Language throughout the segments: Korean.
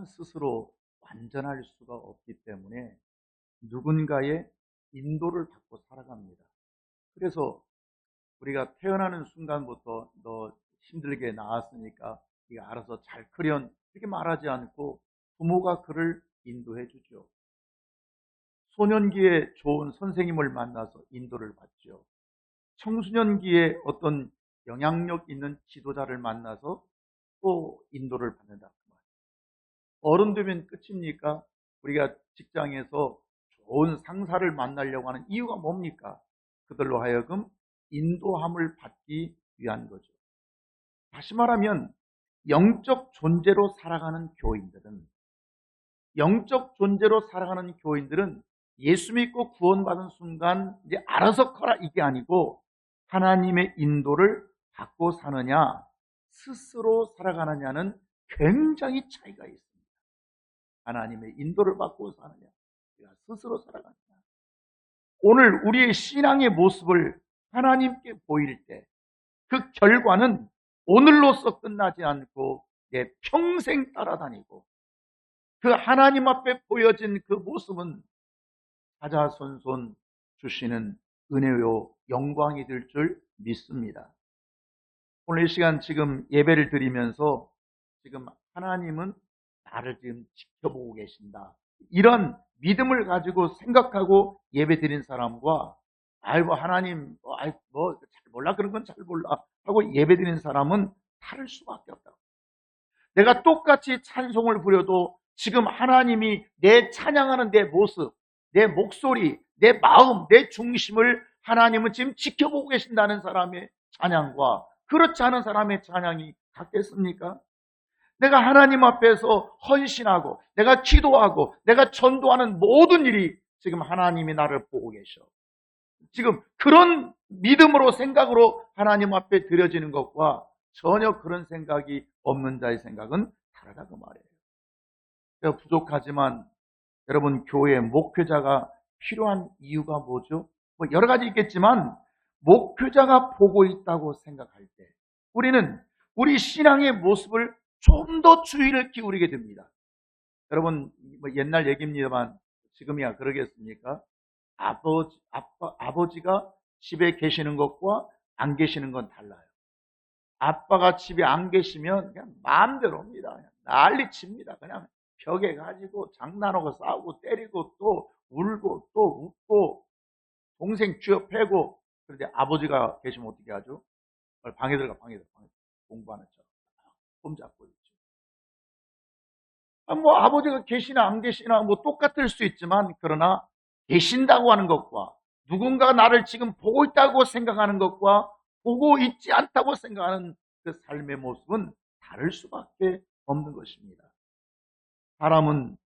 스스로 완전할 수가 없기 때문에 누군가의 인도를 받고 살아갑니다. 그래서 우리가 태어나는 순간부터 너 힘들게 낳았으니까 네가 알아서 잘 크련 이렇게 말하지 않고 부모가 그를 인도해 주죠. 소년기에 좋은 선생님을 만나서 인도를 받죠. 청소년기에 어떤 영향력 있는 지도자를 만나서 또 인도를 받는다. 어른 되면 끝입니까? 우리가 직장에서 좋은 상사를 만나려고 하는 이유가 뭡니까? 그들로 하여금 인도함을 받기 위한 거죠. 다시 말하면 영적 존재로 살아가는 교인들은 예수 믿고 구원받은 순간 이제 알아서 커라 이게 아니고 하나님의 인도를 받고 사느냐 스스로 살아가느냐는 굉장히 차이가 있습니다. 하나님의 인도를 받고 사느냐 우리가 스스로 살아가느냐. 오늘 우리의 신앙의 모습을 하나님께 보일 때 그 결과는 오늘로서 끝나지 않고 내 평생 따라다니고 그 하나님 앞에 보여진 그 모습은 사자손손 주시는 은혜요 영광이 될 줄 믿습니다. 오늘 이 시간 지금 예배를 드리면서 지금 하나님은 나를 지금 지켜보고 계신다. 이런 믿음을 가지고 생각하고 예배 드린 사람과 아이고 하나님 잘 몰라 그런 건 잘 몰라 하고 예배 드린 사람은 다를 수밖에 없다. 내가 똑같이 찬송을 부려도 지금 하나님이 내 찬양하는 내 모습, 내 목소리, 내 마음, 내 중심을 하나님은 지금 지켜보고 계신다는 사람의 찬양과 그렇지 않은 사람의 찬양이 같겠습니까? 내가 하나님 앞에서 헌신하고 내가 기도하고 내가 전도하는 모든 일이 지금 하나님이 나를 보고 계셔. 지금 그런 믿음으로 생각으로 하나님 앞에 드려지는 것과 전혀 그런 생각이 없는 자의 생각은 다르다 그 말이에요. 제가 부족하지만 여러분 교회 목회자가 필요한 이유가 뭐죠? 뭐 여러 가지 있겠지만 목회자가 보고 있다고 생각할 때 우리는 우리 신앙의 모습을 좀 더 주의를 기울이게 됩니다. 여러분 뭐 옛날 얘기입니다만 지금이야 그러겠습니까? 아버지가 집에 계시는 것과 안 계시는 건 달라요. 아빠가 집에 안 계시면 그냥 마음대로 합니다. 그냥 난리칩니다. 그냥 벽에 가지고 장난하고 싸우고 때리고 또 울고 또 웃고 동생 쥐어 패고. 그런데 아버지가 계시면 어떻게 하죠? 방에 들어가 공부하는 척 손잡고 있죠. 뭐 아버지가 계시나 안 계시나 뭐 똑같을 수 있지만 그러나 계신다고 하는 것과 누군가 나를 지금 보고 있다고 생각하는 것과 보고 있지 않다고 생각하는 그 삶의 모습은 다를 수밖에 없는 것입니다. 사람은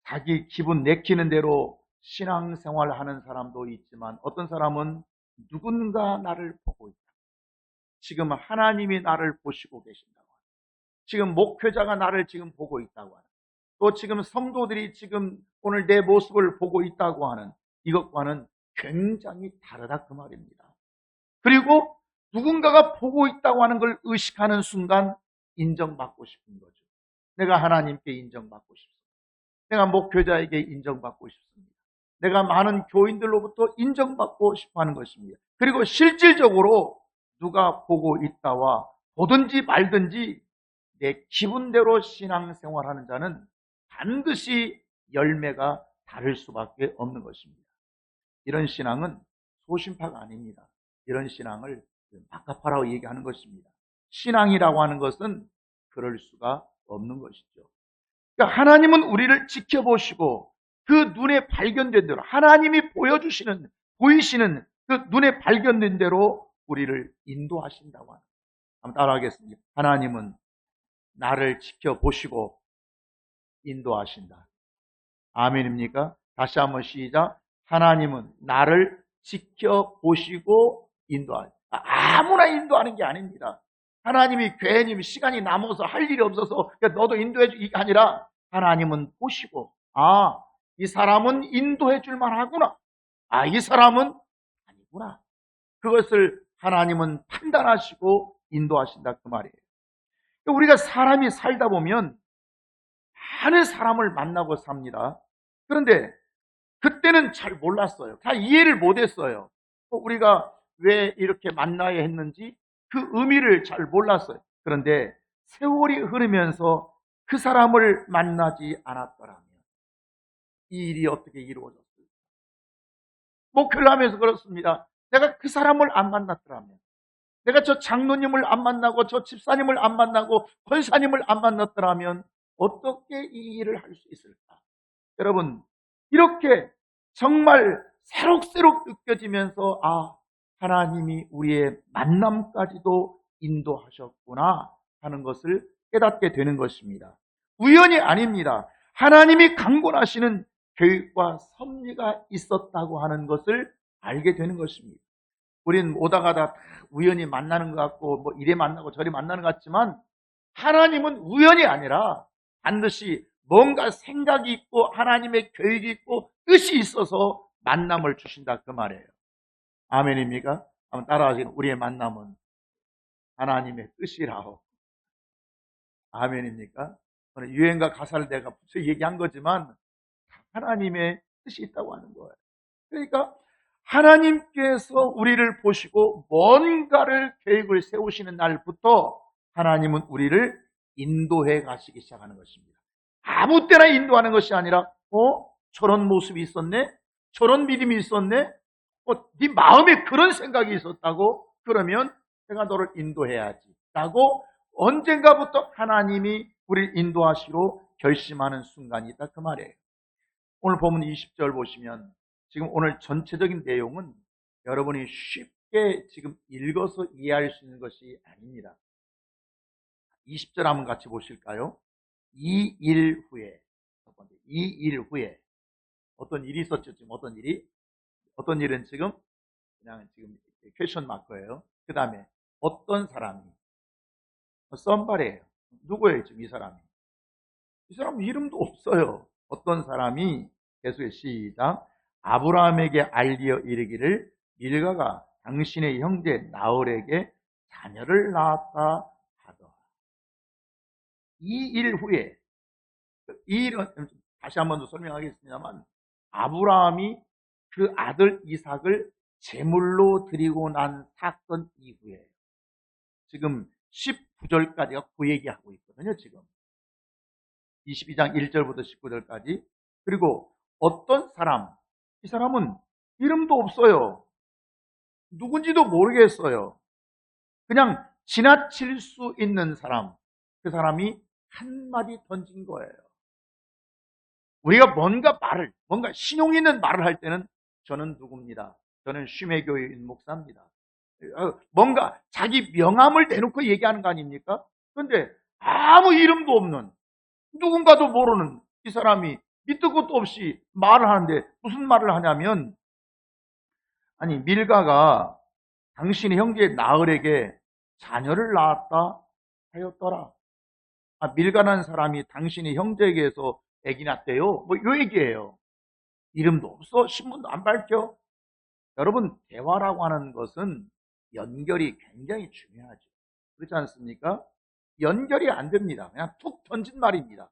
자기 기분 내키는 대로 신앙생활을 하는 사람도 있지만 어떤 사람은 누군가 나를 보고 있다. 지금 하나님이 나를 보시고 계신다고 하는, 지금 목회자가 나를 지금 보고 있다고 하는, 또 지금 성도들이 지금 오늘 내 모습을 보고 있다고 하는 이것과는 굉장히 다르다 그 말입니다. 그리고 누군가가 보고 있다고 하는 걸 의식하는 순간 인정받고 싶은 거죠. 내가 하나님께 인정받고 싶습니다. 내가 목회자에게 인정받고 싶습니다. 내가 많은 교인들로부터 인정받고 싶어 하는 것입니다. 그리고 실질적으로 누가 보고 있다와 보든지 말든지 내 기분대로 신앙생활하는 자는 반드시 열매가 다를 수밖에 없는 것입니다. 이런 신앙은 소심파가 아닙니다. 이런 신앙을 마카파라고 얘기하는 것입니다. 신앙이라고 하는 것은 그럴 수가 없는 것이죠. 그러니까 하나님은 우리를 지켜보시고 그 눈에 발견된 대로 하나님이 보이시는 그 눈에 발견된 대로 우리를 인도하신다고 합니다. 한번 따라하겠습니다. 하나님은 나를 지켜보시고 인도하신다. 아멘입니까? 다시 한번 시작. 하나님은 나를 지켜보시고 인도하신다. 아무나 인도하는 게 아닙니다. 하나님이 괜히 시간이 남아서 할 일이 없어서 너도 인도해 주 이게 아니라 하나님은 보시고 이 사람은 인도해 줄 만하구나. 이 사람은 아니구나. 그것을 하나님은 판단하시고 인도하신다 그 말이에요. 우리가 사람이 살다 보면 많은 사람을 만나고 삽니다. 그런데 그때는 잘 몰랐어요. 다 이해를 못했어요. 우리가 왜 이렇게 만나야 했는지 그 의미를 잘 몰랐어요. 그런데 세월이 흐르면서 그 사람을 만나지 않았더라면 이 일이 어떻게 이루어졌을까? 목회를 하면서 그렇습니다. 내가 그 사람을 안 만났더라면, 내가 저 장로님을 안 만나고 저 집사님을 안 만나고 권사님을 안 만났더라면 어떻게 이 일을 할 수 있을까? 여러분, 이렇게 정말 새록새록 느껴지면서 하나님이 우리의 만남까지도 인도하셨구나 하는 것을 깨닫게 되는 것입니다. 우연이 아닙니다. 하나님이 강권하시는 계획과 섭리가 있었다고 하는 것을 알게 되는 것입니다. 우리는 오다 가다 우연히 만나는 것 같고 이래 만나고 저래 만나는 것 같지만 하나님은 우연이 아니라 반드시 뭔가 생각이 있고 하나님의 계획이 있고 뜻이 있어서 만남을 주신다 그 말이에요. 아멘입니까? 한번 따라하시는 우리의 만남은 하나님의 뜻이라고. 아멘입니까? 오늘 유행가 가사를 내가 붙여 얘기한 거지만 하나님의 뜻이 있다고 하는 거예요. 그러니까 하나님께서 우리를 보시고 뭔가를 계획을 세우시는 날부터 하나님은 우리를 인도해 가시기 시작하는 것입니다. 아무 때나 인도하는 것이 아니라 저런 모습이 있었네? 저런 믿음이 있었네? 네 마음에 그런 생각이 있었다고? 그러면 내가 너를 인도해야지 라고 언젠가부터 하나님이 우리를 인도하시로 결심하는 순간이 있다 그 말이에요. 오늘 보면 20절 보시면 지금 오늘 전체적인 내용은 여러분이 쉽게 지금 읽어서 이해할 수 있는 것이 아닙니다. 20절 한번 같이 보실까요? 이 일 후에, 첫 번째, 이 일 후에 어떤 일이 있었죠? 지금 어떤 일이? 어떤 일은 지금 그냥 지금 퀘션 마크예요. 그 다음에 어떤 사람이 썸바리예요. 누구예요 지금 이 사람이? 이 사람 이름도 없어요. 어떤 사람이 계속해 시작. 아브라함에게 알리어 이르기를 밀가가 당신의 형제 나홀에게 자녀를 낳았다 하더라. 이 일 후에, 이 일은 다시 한 번 더 설명하겠습니다만 아브라함이 그 아들 이삭을 제물로 드리고 난 사건 이후에 지금 19절까지가 그 얘기하고 있거든요. 지금 22장 1절부터 19절까지. 그리고 어떤 사람, 이 사람은 이름도 없어요. 누군지도 모르겠어요. 그냥 지나칠 수 있는 사람, 그 사람이 한마디 던진 거예요. 우리가 뭔가 신용 있는 말을 할 때는 저는 누굽니다. 저는 쉼의교인 목사입니다. 뭔가 자기 명함을 내놓고 얘기하는 거 아닙니까? 그런데 아무 이름도 없는, 누군가도 모르는 이 사람이 밑도 끝도 없이 말을 하는데 무슨 말을 하냐면, 아니 밀가가 당신의 형제 나흘에게 자녀를 낳았다 하였더라. 밀가라는 사람이 당신의 형제에게서 애기 낳대요. 요 얘기예요. 이름도 없어, 신문도 안 밝혀. 여러분, 대화라고 하는 것은 연결이 굉장히 중요하죠. 그렇지 않습니까? 연결이 안 됩니다. 그냥 툭 던진 말입니다.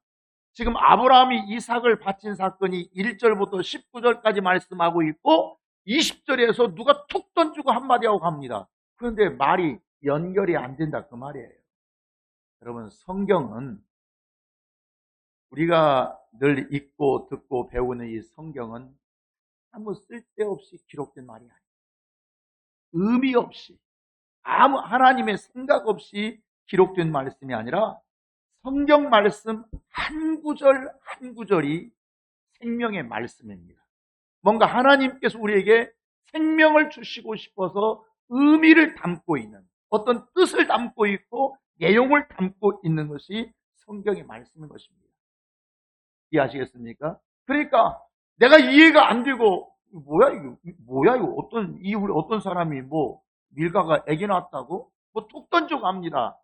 지금 아브라함이 이삭을 바친 사건이 1절부터 19절까지 말씀하고 있고 20절에서 누가 툭 던지고 한마디 하고 갑니다. 그런데 말이 연결이 안 된다 그 말이에요. 여러분, 성경은 우리가 늘 읽고 듣고 배우는 이 성경은 아무 쓸데없이 기록된 말이 아니에요. 의미 없이, 아무 하나님의 생각 없이 기록된 말씀이 아니라 성경 말씀 한 구절 한 구절이 생명의 말씀입니다. 뭔가 하나님께서 우리에게 생명을 주시고 싶어서 의미를 담고 있는, 어떤 뜻을 담고 있고 내용을 담고 있는 것이 성경의 말씀인 것입니다. 이해하시겠습니까? 그러니까 내가 이해가 안 되고 뭐야 이거 어떤 이후에 어떤 사람이 밀가가 애기 낳았다고 툭 던져 갑니다.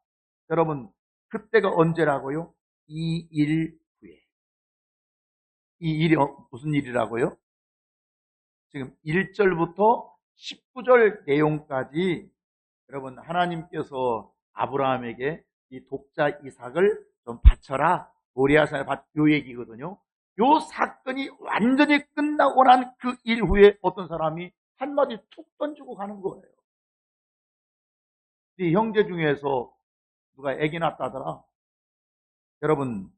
여러분, 그때가 언제라고요? 이 일 후에. 이 일이 무슨 일이라고요? 지금 1절부터 19절 내용까지 여러분, 하나님께서 아브라함에게 이 독자 이삭을 좀 바쳐라 모리아산에 요 얘기거든요. 요 사건이 완전히 끝나고 난 그 일 후에 어떤 사람이 한마디 툭 던지고 가는 거예요. 네 형제 중에서 누가 아기 낳았다더라. 여러분,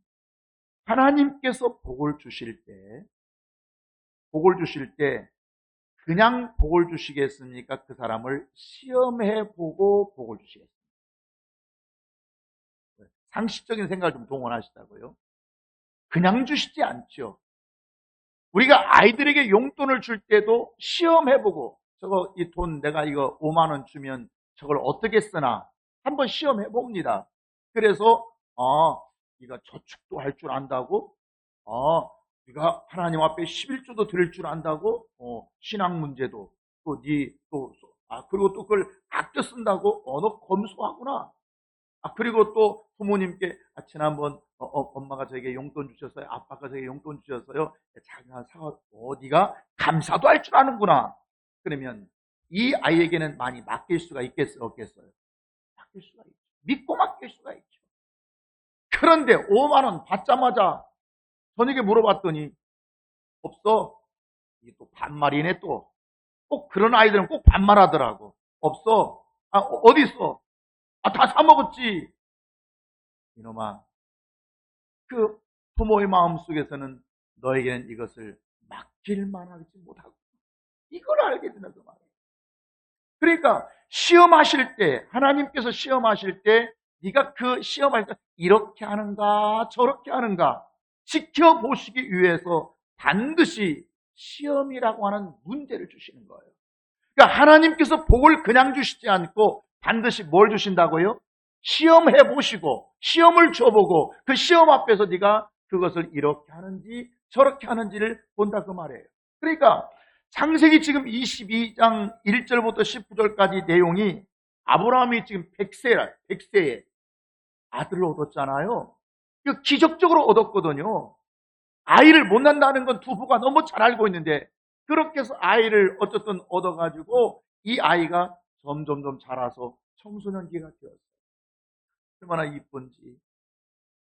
하나님께서 복을 주실 때 그냥 복을 주시겠습니까? 그 사람을 시험해 보고 복을 주시겠습니까? 상식적인 생각을 좀 동원하시다고요. 그냥 주시지 않죠. 우리가 아이들에게 용돈을 줄 때도 시험해보고, 저거 이 돈 내가 이거 5만 원 주면 저걸 어떻게 쓰나 한번 시험해봅니다. 그래서 네가 저축도 할 줄 안다고, 네가 하나님 앞에 11조도 드릴 줄 안다고, 신앙 문제도 그리고 또 그걸 아껴 쓴다고, 너 검소하구나. 그리고 또 부모님께 지난번 엄마가 저에게 용돈 주셨어요. 아빠가 저에게 용돈 주셨어요. 자기가 네가 감사도 할 줄 아는구나. 그러면 이 아이에게는 많이 맡길 수가 있겠어요? 없겠어요? 맡길 수가 있죠. 믿고 맡길 수가 있죠. 그런데 5만 원 받자마자 저녁에 물어봤더니 없어. 이게 또 반말이네 또. 꼭 그런 아이들은 꼭 반말하더라고. 없어. 어디 있어? 다 사먹었지. 이놈아, 그 부모의 마음속에서는 너에게는 이것을 맡길 만하지 못하고 이걸 알게 되는 그 말이에요. 그러니까 시험하실 때, 하나님께서 시험하실 때 네가 그 시험할 때 이렇게 하는가 저렇게 하는가 지켜보시기 위해서 반드시 시험이라고 하는 문제를 주시는 거예요. 그러니까 하나님께서 복을 그냥 주시지 않고 반드시 뭘 주신다고요? 시험해 보시고 시험을 줘보고 그 시험 앞에서 네가 그것을 이렇게 하는지 저렇게 하는지를 본다 그 말이에요. 그러니까 창세기 지금 22장 1절부터 19절까지 내용이 아브라함이 지금 100세에 아들을 얻었잖아요. 기적적으로 얻었거든요. 아이를 못 낳는다는 건 두 부가 너무 잘 알고 있는데 그렇게 해서 아이를 어쨌든 얻어가지고 이 아이가 점점 자라서 청소년기가 되었어요. 얼마나 이쁜지.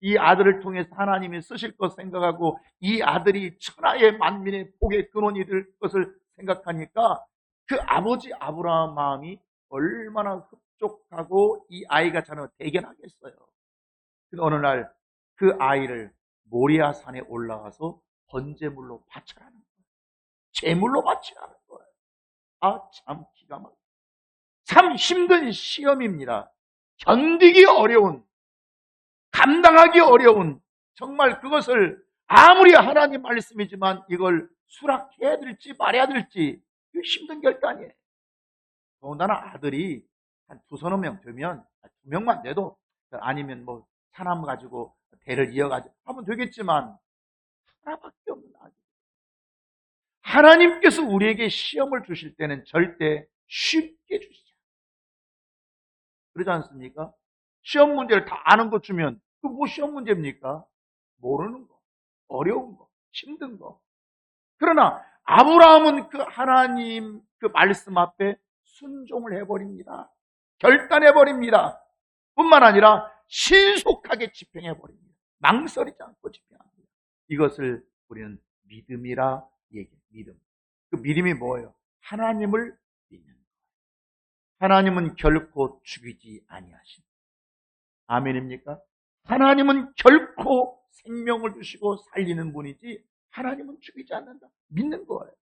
이 아들을 통해서 하나님이 쓰실 것 생각하고 이 아들이 천하의 만민의 복의 근원이 될 것을 생각하니까 그 아버지 아브라함 마음이 얼마나 흡족하고 이 아이가 자라면 대견하겠어요. 근데 어느 날 그 아이를 모리아 산에 올라가서 번제물로 바쳐라는 거예요. 제물로 바치라는 거예요. 참 기가 막혀. 참 힘든 시험입니다. 견디기 어려운, 감당하기 어려운, 정말 그것을 아무리 하나님 말씀이지만 이걸 수락해야 될지 말아야 될지 힘든 결단이에요. 더군다나 아들이 한 두서너 명 되면, 두 명만 돼도, 아니면 뭐 사람 가지고 대를 이어가지고 하면 되겠지만 하나밖에 없는 아들. 하나님께서 우리에게 시험을 주실 때는 절대 쉽게 주시지 않아요. 그러지 않습니까? 시험 문제를 다 아는 것 주면 그 뭐 시험 문제입니까? 모르는 거, 어려운 거, 힘든 거. 그러나 아브라함은 그 하나님 그 말씀 앞에 순종을 해버립니다. 결단해버립니다. 뿐만 아니라 신속하게 집행해버립니다. 망설이지 않고 집행합니다. 이것을 우리는 믿음이라 얘기해요. 믿음. 그 믿음이 뭐예요? 하나님을 믿는 거예요. 하나님은 결코 죽이지 아니하신다. 아멘입니까? 하나님은 결코 생명을 주시고 살리는 분이지 하나님은 죽이지 않는다. 믿는 거예요.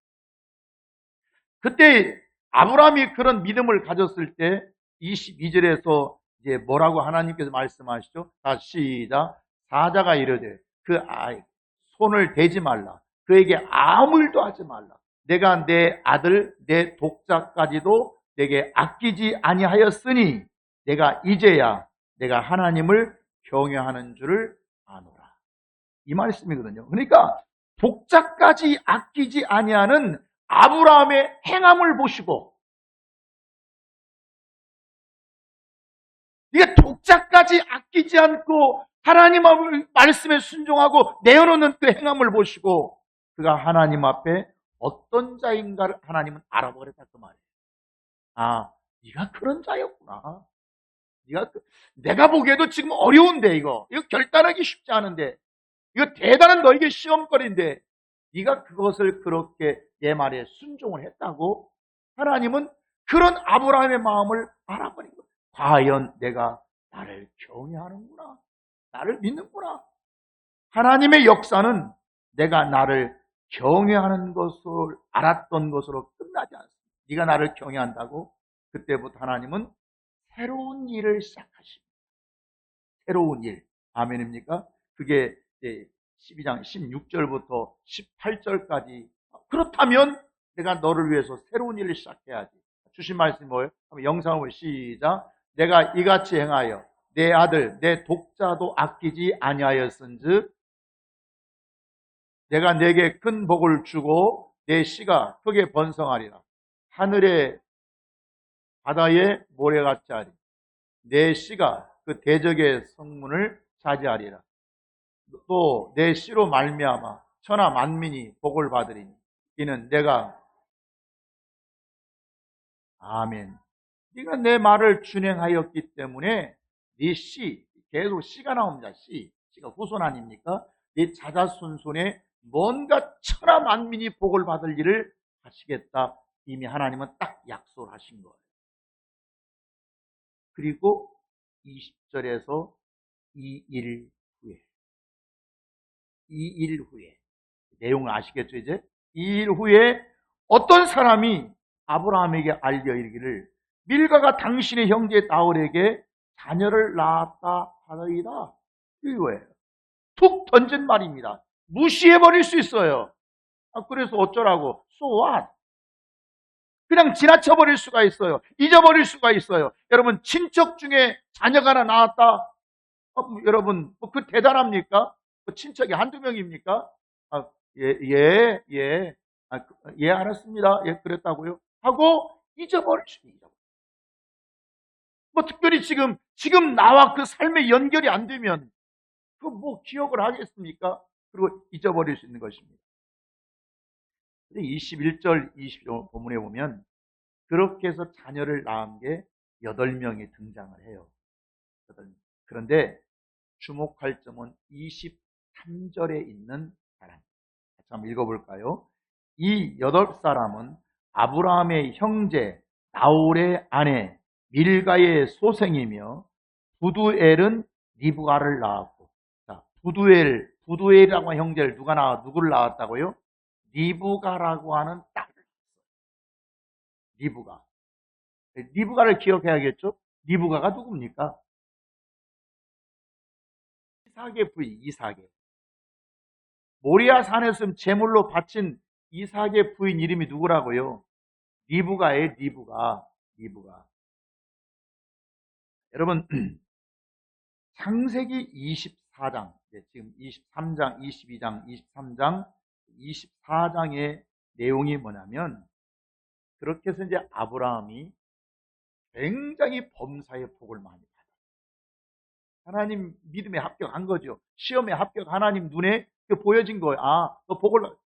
그때 아브라함이 그런 믿음을 가졌을 때 22절에서 이제 뭐라고 하나님께서 말씀하시죠? 다시 시작. 사자가 이르되 그 아이 손을 대지 말라. 그에게 아무 일도 하지 말라. 내가 내 아들 내 독자까지도 내게 아끼지 아니하였으니 내가 이제야 내가 하나님을 경외하는 줄을 아노라. 이 말씀이거든요. 그러니까 독자까지 아끼지 아니하는 아브라함의 행함을 보시고 네가 독자까지 아끼지 않고 하나님 말씀에 순종하고 내어놓는 그 행함을 보시고 그가 하나님 앞에 어떤 자인가를 하나님은 알아버렸다 그 말이에요. 네가 그런 자였구나. 내가 보기에도 지금 어려운데 이거 결단하기 쉽지 않은데 이거 대단한 너에게 시험거리인데 네가 그것을 그렇게 내 말에 순종을 했다고? 하나님은 그런 아브라함의 마음을 알아버린 거예요. 과연 내가 나를 경외하는구나. 나를 믿는구나. 하나님의 역사는 내가 나를 경외하는 것을 알았던 것으로 끝나지 않습니다. 네가 나를 경외한다고? 그때부터 하나님은 새로운 일을 시작하십니다. 새로운 일. 아멘입니까? 그게 12장 16절부터 18절까지. 그렇다면 내가 너를 위해서 새로운 일을 시작해야지. 주신 말씀이 뭐예요? 영상을 시작. 내가 이같이 행하여 내 아들 내 독자도 아끼지 아니하였은즉 내가 내게 큰 복을 주고 내 씨가 크게 번성하리라. 하늘의 바다에 모래같이 하리. 내 씨가 그 대적의 성문을 차지하리라. 또 내 씨로 말미암아 천하 만민이 복을 받으리니 이는 내가 아멘. 네가 내 말을 준행하였기 때문에 네 씨, 계속 씨가 나옵니다. 씨가 후손 아닙니까? 네 자자손손에 뭔가 천하 만민이 복을 받을 일을 하시겠다. 이미 하나님은 딱 약속을 하신 거예요. 그리고 20절에서 2일 후에 2일 후에 내용을 아시겠죠 이제? 2일 후에 어떤 사람이 아브라함에게 알려 이르기를 밀가가 당신의 형제 나홀에게 자녀를 낳았다 하더이다. 이거예요. 툭 던진 말입니다. 무시해버릴 수 있어요. 그래서 어쩌라고? So what? 그냥 지나쳐버릴 수가 있어요. 잊어버릴 수가 있어요. 여러분 친척 중에 자녀가 하나 나왔다. 여러분 그 대단합니까? 친척이 한두 명입니까? 예, 알았습니다. 예, 그랬다고요? 하고 잊어버릴 수 있어요. 특별히 지금 나와 그 삶의 연결이 안 되면 기억을 하겠습니까? 그리고 잊어버릴 수 있는 것입니다. 21절, 20절 본문에 보면 그렇게 해서 자녀를 낳은 게 8명이 등장을 해요. 그런데 주목할 점은 23절에 있는 사람. 같이 한번 읽어볼까요? 이 8사람은 아브라함의 형제 나홀의 아내 밀가의 소생이며 부두엘은 리브가를 낳았고, 자, 부두엘이라고 하는 형제를 누구를 낳았다고요? 리브가라고 하는 딸을 낳았어요. 리브가를 기억해야겠죠? 리브가가 누굽니까? 이삭의 부인, 이삭의. 모리아 산에서 제물로 바친 이삭의 부인 이름이 누구라고요? 리브가예요, 리브가. 여러분, 창세기 24장, 지금 23장, 22장, 23장, 24장의 내용이 뭐냐면, 그렇게 해서 이제 아브라함이 굉장히 범사의 복을 많이 받았어요. 하나님 믿음에 합격한 거죠. 시험에 합격, 하나님 눈에 보여진 거예요. 너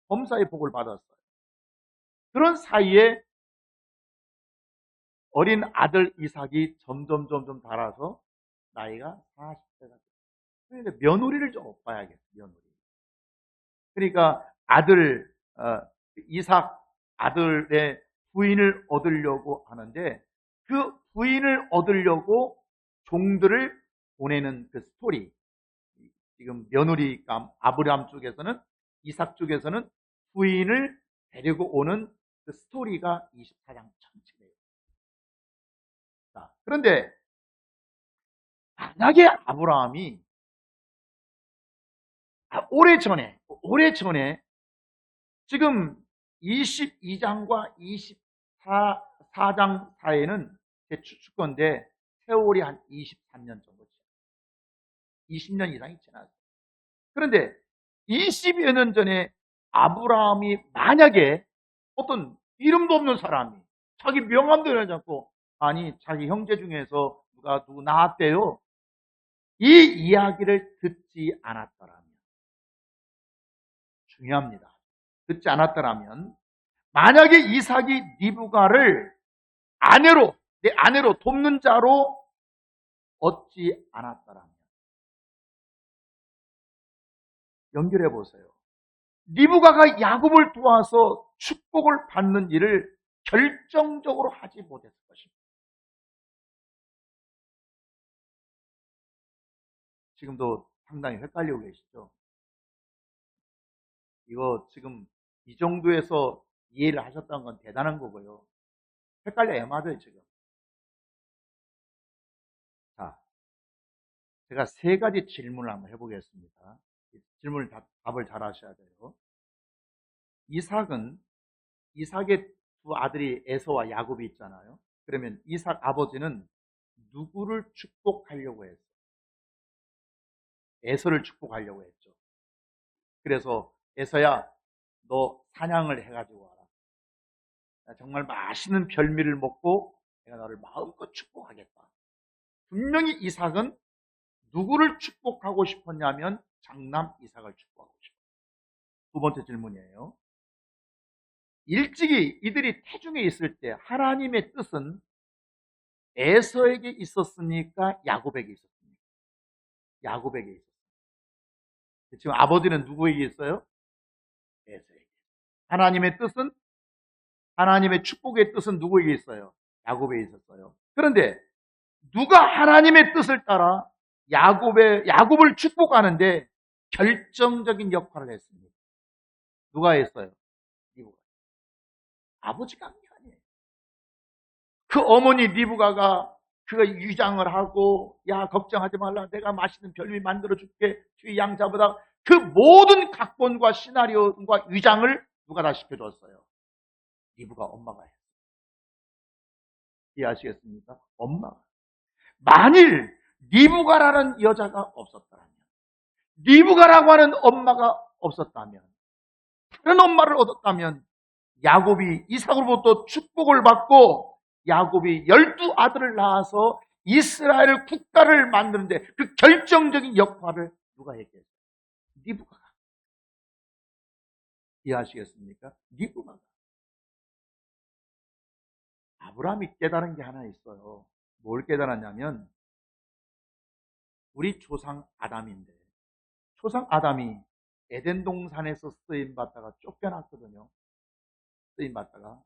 범사의 복을 받았어요. 그런 사이에 어린 아들 이삭이 점점 자라서 나이가 40세가 됐어요. 그런데 며느리를 좀 얻어야겠어요. 며느리. 그러니까 이삭 아들의 부인을 얻으려고 하는데 그 부인을 얻으려고 종들을 보내는 그 스토리. 지금 며느리가 아브라함 쪽에서는 이삭 쪽에서는 부인을 데리고 오는 그 스토리가 24장 전체예요. 자, 그런데 만약에 아브라함이 오래전에 지금 22장과 24장 사이에는 제 추측건데 세월이 한 23년 정도 지났어요. 20년 이상이 지났어요. 그런데 20여 년 전에 아브라함이 만약에 어떤 이름도 없는 사람이 자기 명함도 내지 않고 자기 형제 중에서 누구 나왔대요. 이 이야기를 듣지 않았더라면 중요합니다. 듣지 않았더라면 만약에 이삭이 리브가를 내 아내로 돕는 자로 얻지 않았더라면 연결해 보세요. 리브가가 야곱을 도와서 축복을 받는 일을 결정적으로 하지 못했을 것입니다. 지금도 상당히 헷갈리고 계시죠? 이거 지금 이 정도에서 이해를 하셨다는 건 대단한 거고요. 헷갈려야 맞아요, 지금. 자, 제가 세 가지 질문을 한번 해보겠습니다. 질문을 답을 잘 하셔야 돼요. 이삭의 두 아들이 에서와 야곱이 있잖아요. 그러면 이삭 아버지는 누구를 축복하려고 했어요? 에서를 축복하려고 했죠. 그래서 에서야, 너 사냥을 해가지고 와라. 정말 맛있는 별미를 먹고 내가 너를 마음껏 축복하겠다. 분명히 이삭은 누구를 축복하고 싶었냐면 장남 이삭을 축복하고 싶었어요. 두 번째 질문이에요. 일찍이 이들이 태중에 있을 때 하나님의 뜻은 에서에게 있었으니까 야곱에게 있었습니까? 야곱에게 있었어요. 지금 아버지는 누구에게 있어요? 에서에게. 하나님의 뜻은, 하나님의 축복의 뜻은 누구에게 있어요? 야곱에 있었어요. 그런데 누가 하나님의 뜻을 따라 야곱을 축복하는데 결정적인 역할을 했습니다. 누가 했어요? 리브가. 아버지가 한 게 아니에요. 그 어머니 리브가가 그 위장을 하고, 야 걱정하지 말라, 내가 맛있는 별미 만들어 줄게, 뒤에 양 잡으다, 그 모든 각본과 시나리오과 위장을 누가 다 시켜줬어요? 리브가, 엄마가 했어요. 이해하시겠습니까? 엄마가. 만일 리브가라는 여자가 없었다면, 리브가라고 하는 엄마가 없었다면, 다른 엄마를 얻었다면 야곱이 이삭으로부터 축복을 받고 야곱이 12아들을 낳아서 이스라엘 국가를 만드는데 그 결정적인 역할을 누가 했겠어요? 리브가가. 이해하시겠습니까? 리브가가. 아브라함이 깨달은 게 하나 있어요. 뭘 깨달았냐면, 우리 조상 아담인데, 조상 아담이 에덴 동산에서 쓰임 받다가 쫓겨났거든요. 쓰임 받다가.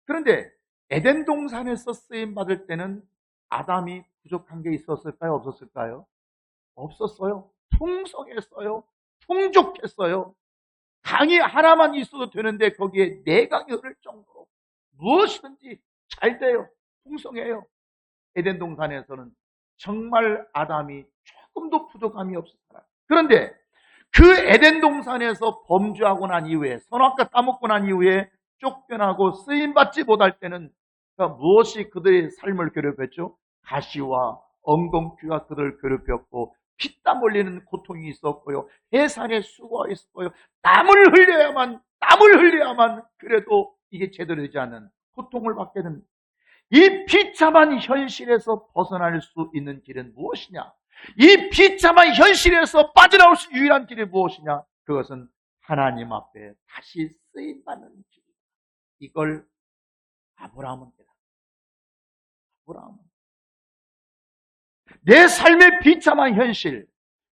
그런데 에덴 동산에서 쓰임 받을 때는 아담이 부족한 게 있었을까요? 없었을까요? 없었어요. 풍성했어요. 풍족했어요. 강이 하나만 있어도 되는데 거기에 4강이 흐를 정도로 무엇이든지 잘 돼요. 풍성해요. 에덴 동산에서는 정말 아담이 조금도 부족함이 없었어요. 그런데 그 에덴 동산에서 범죄하고 난 이후에, 선악과 따먹고 난 이후에 쫓겨나고 쓰임받지 못할 때는 무엇이 그들의 삶을 괴롭혔죠? 가시와 엉겅퀴가 그들을 괴롭혔고, 피땀 흘리는 고통이 있었고요, 해산의 수고가 있었고요, 땀을 흘려야만 그래도 이게 제대로 되지 않는 고통을 받게 됩니다. 이 비참한 현실에서 벗어날 수 있는 길은 무엇이냐? 이 비참한 현실에서 빠져나올 수 있는 유일한 길이 무엇이냐? 그것은 하나님 앞에 다시 쓰임받는 길이다. 이걸 아브라함은 깨달았다. 아브라함은 내 삶의 비참한 현실,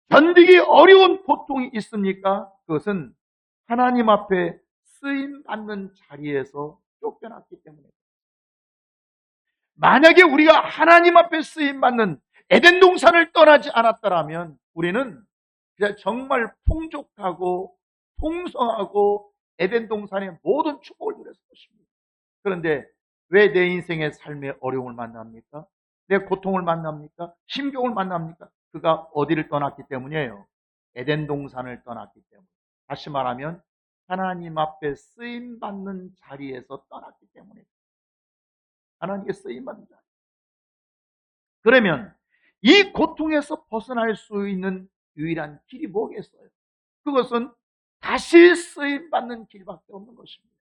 견디기 어려운 고통이 있습니까? 그것은 하나님 앞에 쓰임받는 자리에서 쫓겨났기 때문에. 만약에 우리가 하나님 앞에 쓰임받는 에덴 동산을 떠나지 않았더라면 우리는 정말 풍족하고 풍성하고 에덴 동산의 모든 축복을 누렸을 것입니다. 그런데 왜 내 인생의 삶의 어려움을 만납니까? 내 고통을 만납니까? 힘겨움을 만납니까? 그가 어디를 떠났기 때문이에요? 에덴 동산을 떠났기 때문에. 다시 말하면 하나님 앞에 쓰임받는 자리에서 떠났기 때문에. 하나님께 쓰임받는 자리. 그러면 이 고통에서 벗어날 수 있는 유일한 길이 뭐겠어요? 그것은 다시 쓰임받는 길밖에 없는 것입니다.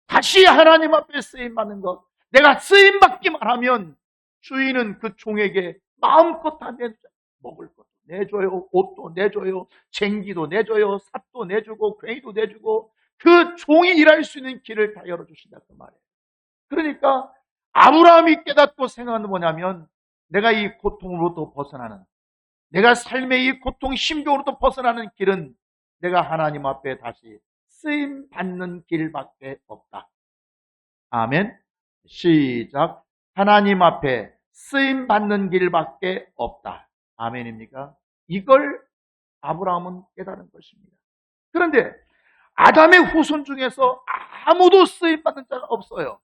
다시 하나님 앞에 쓰임받는 것. 내가 쓰임받기만 하면 주인은 그 종에게 마음껏 다 내줘요. 먹을 것도 내줘요, 옷도 내줘요, 쟁기도 내줘요, 삿도 내주고 괭이도 내주고 그 종이 일할 수 있는 길을 다 열어주신다 그 말이에요. 그러니까 아브라함이 깨닫고 생각하는 뭐냐면, 내가 이 고통으로부터 벗어나는, 내가 삶의 이 고통, 힘겨움으로부터 벗어나는 길은 내가 하나님 앞에 다시 쓰임 받는 길밖에 없다. 아멘. 시작. 하나님 앞에 쓰임 받는 길밖에 없다. 아멘입니까? 이걸 아브라함은 깨달은 것입니다. 그런데 아담의 후손 중에서 아무도 쓰임 받는 자가 없어요.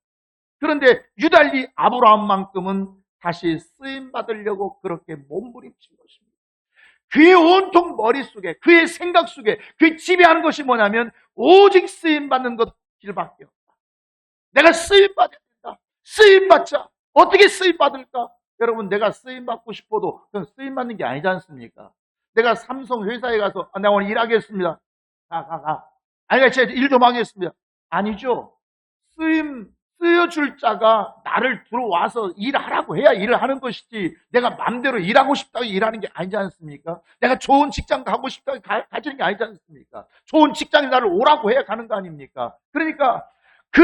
그런데 유달리 아브라함만큼은 다시 쓰임 받으려고 그렇게 몸부림친 것입니다. 그의 온통 머릿속에, 그의 생각 속에, 그의 지배하는 것이 뭐냐면 오직 쓰임 받는 것 길밖에 없다. 내가 쓰임 받아야 된다. 쓰임 받자. 어떻게 쓰임 받을까? 여러분, 내가 쓰임 받고 싶어도 그건 쓰임 받는 게 아니지 않습니까? 내가 삼성 회사에 가서 내가 오늘 일하겠습니다. 가. 아니, 제가 일 좀 하겠습니다. 아니죠. 쓰여줄 자가 나를 들어와서 일하라고 해야 일을 하는 것이지, 내가 마음대로 일하고 싶다고 일하는 게 아니지 않습니까? 내가 좋은 직장 가고 싶다고 가지는 게 아니지 않습니까? 좋은 직장에 나를 오라고 해야 가는 거 아닙니까? 그러니까 그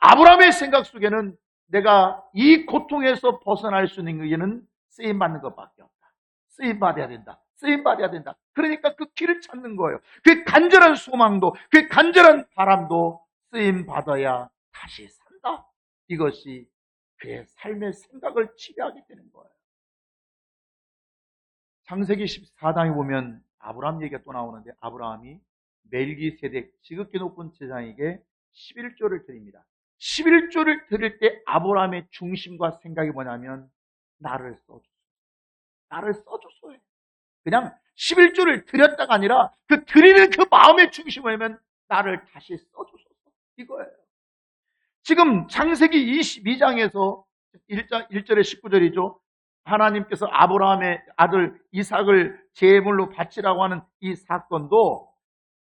아브라함의 생각 속에는 내가 이 고통에서 벗어날 수 있는 길은 쓰임받는 것밖에 없다. 쓰임받아야 된다. 쓰임받아야 된다. 그러니까 그 길을 찾는 거예요. 그 간절한 소망도, 그 간절한 바람도 쓰임받아야 다시 산다. 이것이 그의 삶의 생각을 지배하게 되는 거예요. 창세기 14장에 보면 아브라함 얘기가 또 나오는데, 아브라함이 멜기세덱 지극히 높은 제사장에게 11조를 드립니다. 11조를 드릴 때 아브라함의 중심과 생각이 뭐냐면 나를 써줘. 나를 써줘서 해. 그냥 11조를 드렸다가 아니라 그 드리는 그 마음의 중심이 뭐냐면 나를 다시 써줘서 이거예요. 지금 창세기 22장에서 1절에 19절이죠. 하나님께서 아브라함의 아들 이삭을 제물로 바치라고 하는 이 사건도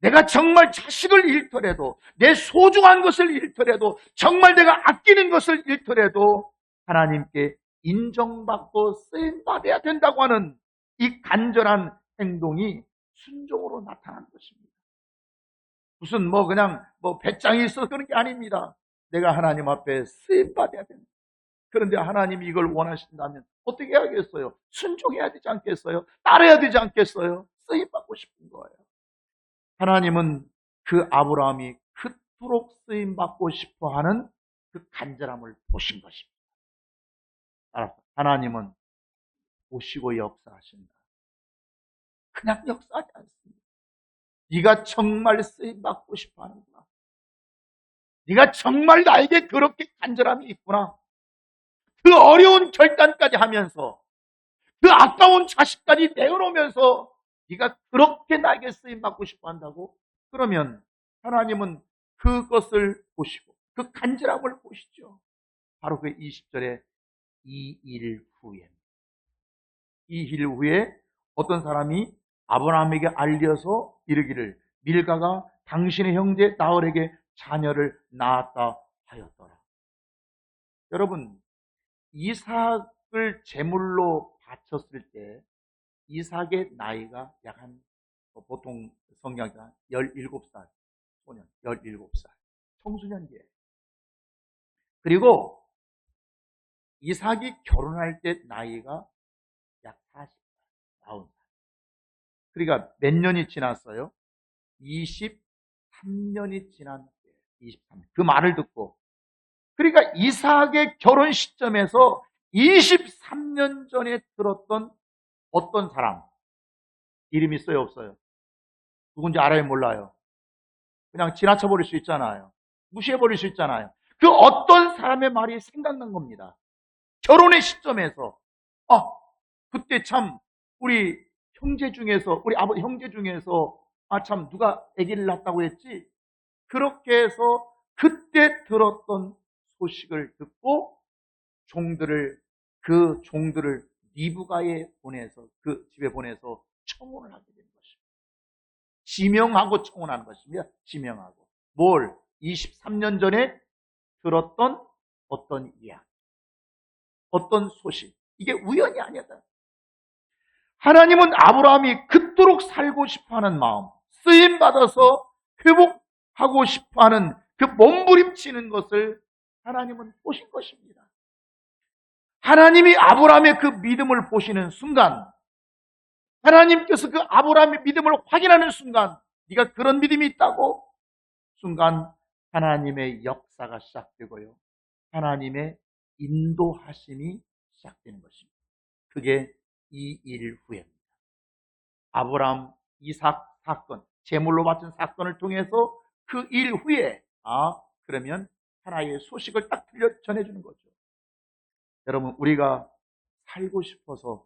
내가 정말 자식을 잃더라도, 내 소중한 것을 잃더라도, 정말 내가 아끼는 것을 잃더라도 하나님께 인정받고 쓰임받아야 된다고 하는 이 간절한 행동이 순종으로 나타난 것입니다. 무슨 그냥 배짱이 있어서 그런 게 아닙니다. 내가 하나님 앞에 쓰임받아야 됩니다. 그런데 하나님이 이걸 원하신다면 어떻게 해야겠어요? 순종해야 되지 않겠어요? 따라야 되지 않겠어요? 쓰임받고 싶은 거예요. 하나님은 그 아브라함이 그토록 쓰임받고 싶어하는 그 간절함을 보신 것입니다. 하나님은 보시고 역사하신다. 그냥 역사하지 않습니다. 네가 정말 쓰임받고 싶어하는구나. 네가 정말 나에게 그렇게 간절함이 있구나. 그 어려운 결단까지 하면서, 그 아까운 자식까지 내어놓으면서 네가 그렇게 나에게 쓰임받고 싶어 한다고? 그러면 하나님은 그것을 보시고 그 간절함을 보시죠. 바로 그 20절에 2일 후에, 2일 후에 어떤 사람이 아브라함에게 알려서 이르기를 밀가가 당신의 형제 나홀에게 자녀를 낳았다 하였더라. 여러분, 이삭을 제물로 바쳤을 때 이삭의 나이가 약 한, 보통 성경에서 17살, 소년, 17살, 청소년기에. 그리고 이삭이 결혼할 때 나이가 약 40살, 40살. 그러니까 몇 년이 지났어요? 23년이 지난, 23년. 그 말을 듣고, 그러니까 이삭의 결혼 시점에서 23년 전에 들었던 어떤 사람, 이름 있어요, 없어요? 누군지 알아요, 몰라요? 그냥 지나쳐버릴 수 있잖아요. 무시해버릴 수 있잖아요. 그 어떤 사람의 말이 생각난 겁니다. 결혼의 시점에서, 그때 참 우리 형제 중에서, 우리 아버지 형제 중에서 참 누가 아기를 낳았다고 했지? 그렇게 해서 그때 들었던 소식을 듣고 그 종들을 리브가에 보내서, 그 집에 보내서 청혼을 하게 된 것입니다. 지명하고 청혼하는 것입니다. 지명하고. 뭘? 23년 전에 들었던 어떤 이야기, 어떤 소식. 이게 우연이 아니다. 하나님은 아브라함이 그토록 살고 싶어하는 마음, 쓰임받아서 회복하고 싶어하는 그 몸부림치는 것을 하나님은 보신 것입니다. 하나님이 아브라함의 그 믿음을 보시는 순간, 하나님께서 그 아브라함의 믿음을 확인하는 순간 네가 그런 믿음이 있다고? 순간 하나님의 역사가 시작되고요. 하나님의 인도하심이 시작되는 것입니다. 그게 이 일 후에입니다. 아브라함, 이삭 사건, 제물로 바친 사건을 통해서 그 일 후에 그러면 하나의 소식을 딱 전해주는 거죠. 여러분, 우리가 살고 싶어서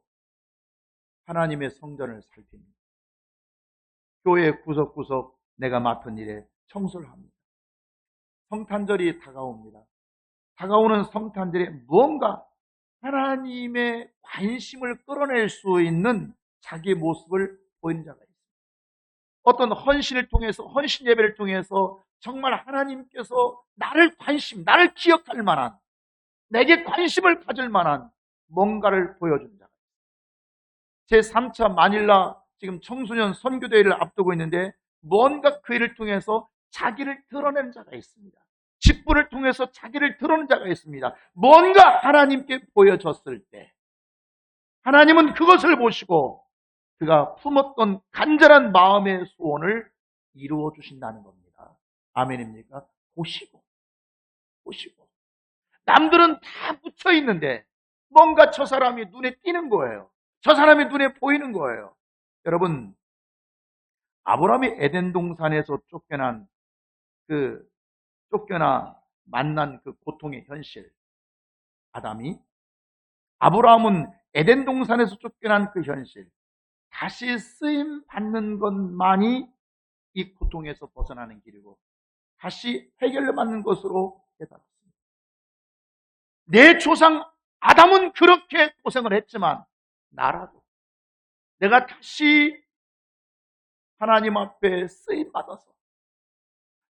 하나님의 성전을 살핍니다. 교회 구석구석 내가 맡은 일에 청소를 합니다. 성탄절이 다가옵니다. 다가오는 성탄절에 무언가 하나님의 관심을 끌어낼 수 있는 자기의 모습을 보이는 자가 있습니다. 어떤 헌신을 통해서, 헌신 예배를 통해서 정말 하나님께서 나를 나를 기억할 만한, 내게 관심을 가질 만한 뭔가를 보여준 자가 있습니다. 제3차 마닐라 지금 청소년 선교대회를 앞두고 있는데 뭔가 그 일을 통해서 자기를 드러내는 자가 있습니다. 직분을 통해서 자기를 드러내는 자가 있습니다. 뭔가 하나님께 보여졌을 때 하나님은 그것을 보시고 그가 품었던 간절한 마음의 소원을 이루어 주신다는 겁니다. 아멘입니까? 보시고 남들은 다 묻혀 있는데 뭔가 저 사람이 눈에 띄는 거예요. 저 사람이 눈에 보이는 거예요. 여러분, 아브라함이 에덴 동산에서 쫓겨나 만난 그 고통의 현실, 아브라함은 에덴 동산에서 쫓겨난 그 현실, 다시 쓰임 받는 것만이 이 고통에서 벗어나는 길이고 다시 해결받는 것으로 깨달았습니다. 내 조상 아담은 그렇게 고생을 했지만 나라도 내가 다시 하나님 앞에 쓰임 받아서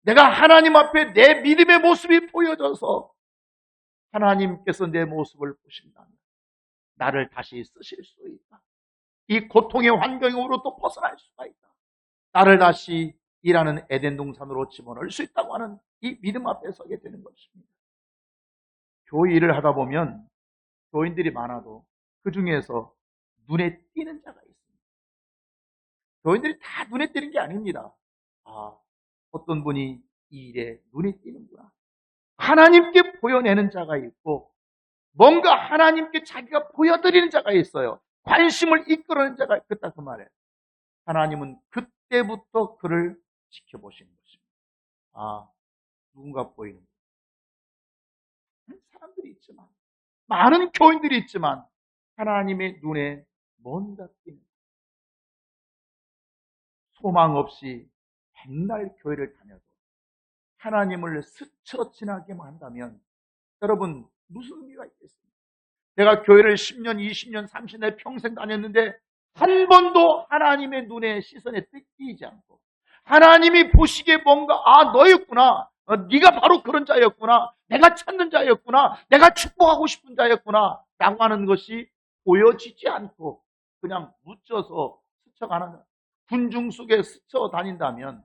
내가 하나님 앞에 내 믿음의 모습이 보여져서 하나님께서 내 모습을 보신다면 나를 다시 쓰실 수 있다. 이 고통의 환경으로부터 벗어날 수가 있다. 나를 다시 일하는 에덴 동산으로 집어넣을 수 있다고 하는 이 믿음 앞에 서게 되는 것입니다. 교회 일을 하다 보면 교인들이 많아도 그 중에서 눈에 띄는 자가 있습니다. 교인들이 다 눈에 띄는 게 아닙니다. 어떤 분이 이 일에 눈에 띄는구나. 하나님께 보여내는 자가 있고 뭔가 하나님께 자기가 보여드리는 자가 있어요. 관심을 이끌어내는 자가 있다 그 말이에요. 하나님은 그때부터 그를 지켜보시는 것입니다. 누군가 보이는 사람들이 있지만 많은 교인들이 있지만 하나님의 눈에 뭔가 띄는 소망 없이 맨날 교회를 다녀도 하나님을 스쳐 지나게만 한다면 여러분 무슨 의미가 있겠습니까? 내가 교회를 10년, 20년, 30년 평생 다녔는데 한 번도 하나님의 눈에 시선에 띄지 않고 하나님이 보시기에 뭔가 너였구나, 네가 바로 그런 자였구나, 내가 찾는 자였구나, 내가 축복하고 싶은 자였구나 라고 하는 것이 보여지지 않고 그냥 묻혀서 스쳐가는 군중 속에 스쳐 다닌다면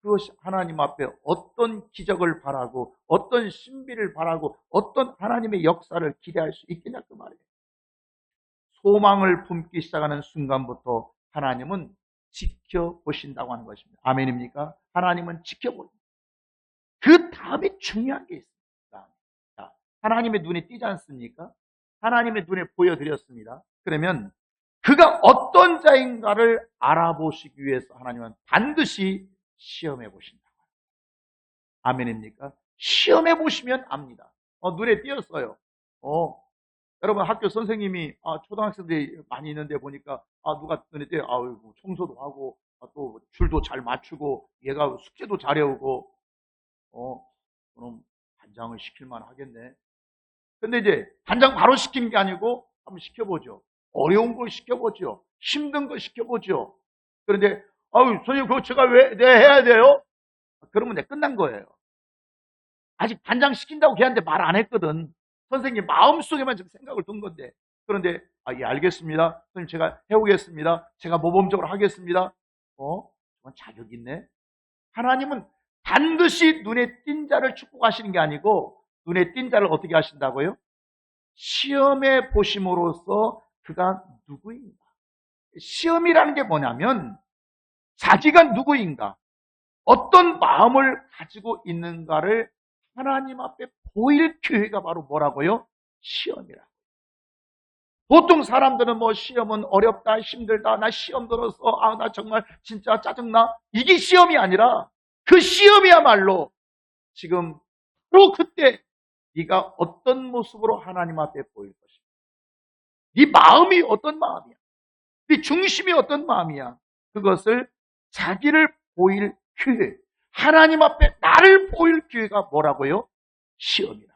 그것이 하나님 앞에 어떤 기적을 바라고 어떤 신비를 바라고 어떤 하나님의 역사를 기대할 수 있겠냐 그 말이에요. 소망을 품기 시작하는 순간부터 하나님은 지켜보신다고 하는 것입니다. 아멘입니까? 하나님은 지켜보십니다. 그 다음에 중요한 게 있습니다. 하나님의 눈에 띄지 않습니까? 하나님의 눈에 보여드렸습니다. 그러면 그가 어떤 자인가를 알아보시기 위해서 하나님은 반드시 시험해 보신다고 합니다. 아멘입니까? 시험해 보시면 압니다. 눈에 띄었어요. 여러분 학교 선생님이 초등학생들이 많이 있는데 보니까 누가 눈에 띄어요. 청소도 하고 또 줄도 잘 맞추고 얘가 숙제도 잘 해오고 그럼 반장을 시킬만 하겠네. 근데 이제 반장 바로 시키는 게 아니고 한번 시켜보죠. 어려운 걸 시켜보죠. 힘든 걸 시켜보죠. 그런데 선생님 그거 제가 왜 해야 돼요? 그러면 끝난 거예요. 아직 반장 시킨다고 걔한테 말 안 했거든. 선생님 마음속에만 지금 생각을 둔 건데. 그런데 예 알겠습니다. 선생님 제가 해오겠습니다. 제가 모범적으로 하겠습니다. 정말 자격 있네. 하나님은 반드시 눈에 띈 자를 축복하시는 게 아니고 눈에 띈 자를 어떻게 하신다고요? 시험해 보심으로써 그가 누구인가. 시험이라는 게 뭐냐면 자기가 누구인가, 어떤 마음을 가지고 있는가를 하나님 앞에 보일 기회가 바로 뭐라고요? 시험이라. 보통 사람들은 뭐 시험은 어렵다, 힘들다, 나 시험 들어서 나 정말 진짜 짜증나. 이게 시험이 아니라 그 시험이야말로 지금 바로 그때 네가 어떤 모습으로 하나님 앞에 보일 것이야. 네 마음이 어떤 마음이야. 네 중심이 어떤 마음이야. 그것을 자기를 보일 기회, 하나님 앞에 나를 보일 기회가 뭐라고요? 시험이라.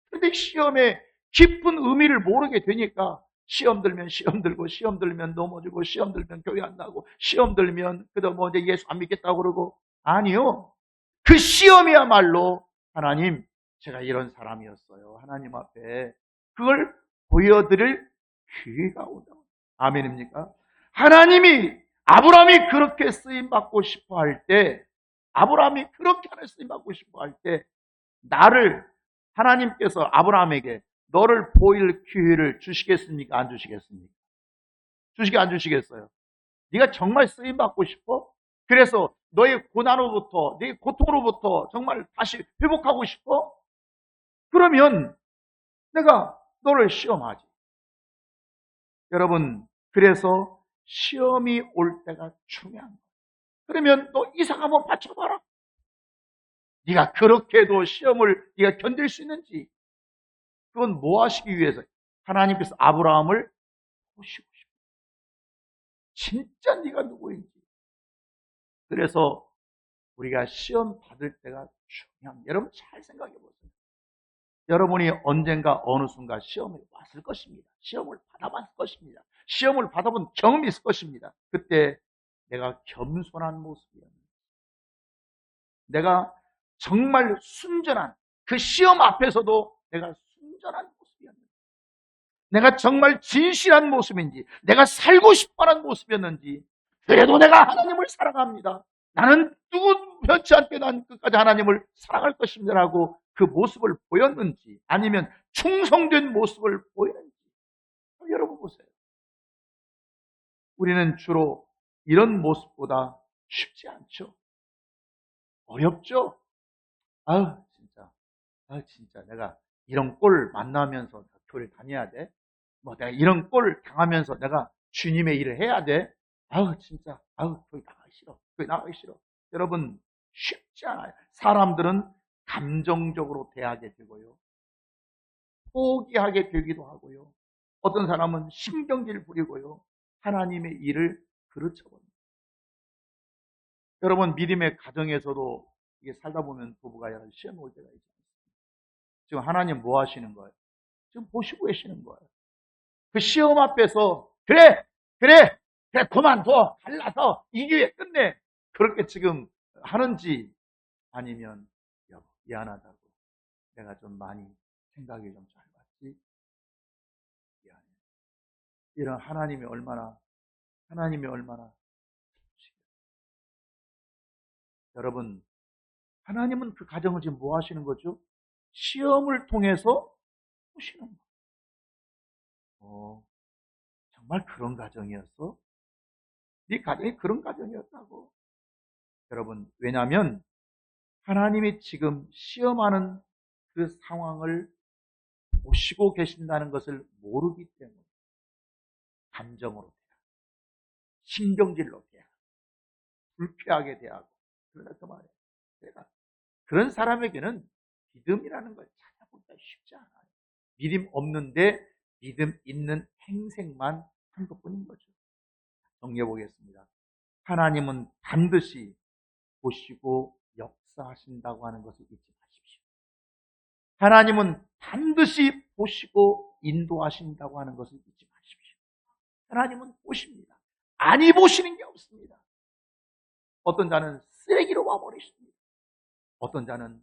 그런데 시험의 깊은 의미를 모르게 되니까 시험 들면 시험 들고, 시험 들면 넘어지고, 시험 들면 교회 안 나고, 시험 들면 그래도 뭐 이제 예수 안 믿겠다고 그러고. 아니요. 그 시험이야말로 하나님, 제가 이런 사람이었어요. 하나님 앞에 그걸 보여드릴 기회가 온다. 아멘입니까? 하나님이 아브라함이 그렇게 쓰임받고 싶어 할 때, 아브라함이 그렇게 하나님 쓰임받고 싶어 할 때, 나를 하나님께서 아브라함에게 너를 보일 기회를 주시겠습니까? 안 주시겠습니까? 안 주시겠어요? 네가 정말 쓰임받고 싶어? 그래서 너의 고난으로부터, 너의 고통으로부터 정말 다시 회복하고 싶어? 그러면 내가 너를 시험하지. 여러분, 그래서 시험이 올 때가 중요한 거예요. 그러면 너 이삭 한번 바쳐봐라. 네가 그렇게도 시험을 네가 견딜 수 있는지. 그건 뭐 하시기 위해서? 하나님께서 아브라함을 보시고 싶어요. 진짜 네가 누구인지. 그래서 우리가 시험 받을 때가 중요합니다. 여러분 잘 생각해 보세요. 여러분이 언젠가 어느 순간 시험이 왔을 것입니다. 시험을 받아봤을 것입니다. 시험을 받아본 경험이 있을 것입니다. 그때 내가 겸손한 모습이었는지, 내가 정말 순전한, 그 시험 앞에서도 내가 순전한 모습이었는지, 내가 정말 진실한 모습인지, 내가 살고 싶어하는 모습이었는지, 그래도 내가 하나님을 사랑합니다. 나는 누구 변치 않게 난 끝까지 하나님을 사랑할 것입니다라고 그 모습을 보였는지, 아니면 충성된 모습을 보였는지. 여러분 보세요. 우리는 주로 이런 모습보다 쉽지 않죠. 어렵죠. 진짜 내가 이런 꼴 만나면서 교회를 다녀야 돼. 뭐 내가 이런 꼴 당하면서 내가 주님의 일을 해야 돼. 진짜 교회 나가기 싫어. 교회 나가기 싫어. 여러분 쉽지 않아요. 사람들은 감정적으로 대하게 되고요, 포기하게 되기도 하고요, 어떤 사람은 신경질 부리고요, 하나님의 일을 그르쳐버립니다. 여러분 믿음의 가정에서도 이게 살다 보면 부부가 여러 시험 올 때가 있지 않습니까? 지금 하나님 뭐 하시는 거예요? 지금 보시고 계시는 거예요. 그 시험 앞에서 그래 그만둬, 갈라서 이 기회 끝내, 그렇게 지금 하는지, 아니면 여보 미안하다고, 내가 좀 많이 생각이 좀 짧았지, 미안해. 이런 하나님이 얼마나 여러분, 하나님은 그 가정을 지금 뭐 하시는 거죠? 시험을 통해서 보시는 거예요. 정말 그런 가정이었어? 네 가정이 그런 가정이었다고. 여러분, 왜냐하면 하나님이 지금 시험하는 그 상황을 보시고 계신다는 것을 모르기 때문에 감정으로 대하고, 신경질로 대하고, 불쾌하게 대하고. 그러나 그 말이에요. 내가 그런 사람에게는 믿음이라는 걸 찾아보기가 쉽지 않아요. 믿음 없는데 믿음 있는 행색만 한 것뿐인 거죠. 정리해 보겠습니다. 하나님은 반드시 보시고 역사하신다고 하는 것을 잊지 마십시오. 하나님은 반드시 보시고 인도하신다고 하는 것을 잊지 마십시오. 하나님은 보십니다. 아니 보시는 게 없습니다. 어떤 자는 쓰레기로 와버리십니다. 어떤 자는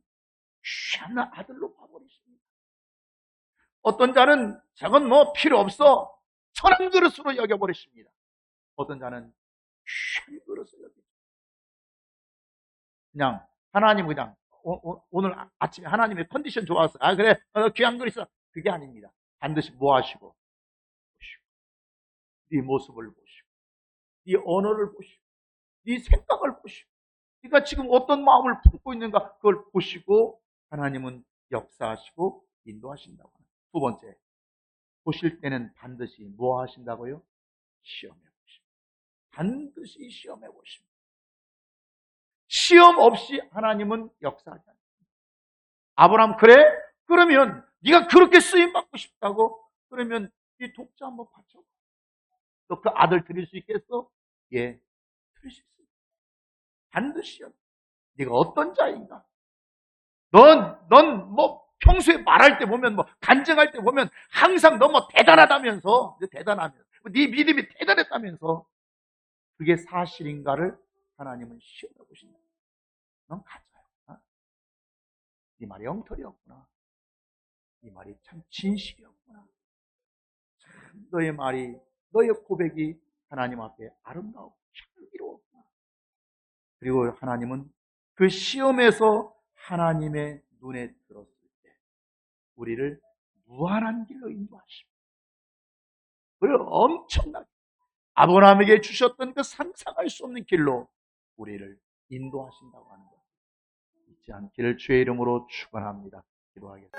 귀한 아들로 봐버리십니다. 어떤 자는 저건 뭐 필요 없어, 천한 그릇으로 여겨버리십니다. 어떤 자는 귀한 그릇으로 여겨버립니다. 그냥 하나님 그냥 오늘 아침에 하나님의 컨디션 좋았어, 그래 귀한 그릇 있어, 그게 아닙니다. 반드시 뭐 하시고 보시고, 네 모습을 보시고, 네 언어를 보시고, 네 생각을 보시고 네가 지금 어떤 마음을 품고 있는가 그걸 보시고 하나님은 역사하시고 인도하신다고 합니다. 두 번째, 보실 때는 반드시 뭐 하신다고요? 시험해 보십니다. 반드시 시험해 보십니다. 시험 없이 하나님은 역사하지 않습니다. 아브라함 그래? 그러면 네가 그렇게 쓰임 받고 싶다고? 그러면 이 독자 한번 바쳐. 너 그 아들 드릴 수 있겠어? 예, 드릴 수 있습니다. 반드시요. 네가 어떤 자인가? 넌 뭐 평소에 말할 때 보면 뭐 간증할 때 보면 항상 너 뭐 대단하다면서 대단하면서 네 믿음이 대단했다면서 그게 사실인가를 하나님은 시험해 보신다. 넌 가짜야. 네 말이 엉터리였구나. 네 말이 참 진실이었구나. 참 너의 말이 너의 고백이 하나님 앞에 아름다웠고 향기로웠구나. 그리고 하나님은 그 시험에서 하나님의 눈에 들었을 때 우리를 무한한 길로 인도하십니다. 우리를 엄청나게 아브라함에게 주셨던 그 상상할 수 없는 길로 우리를 인도하신다고 하는 것 잊지 않기를 주의 이름으로 축원합니다. 기도하겠습니다.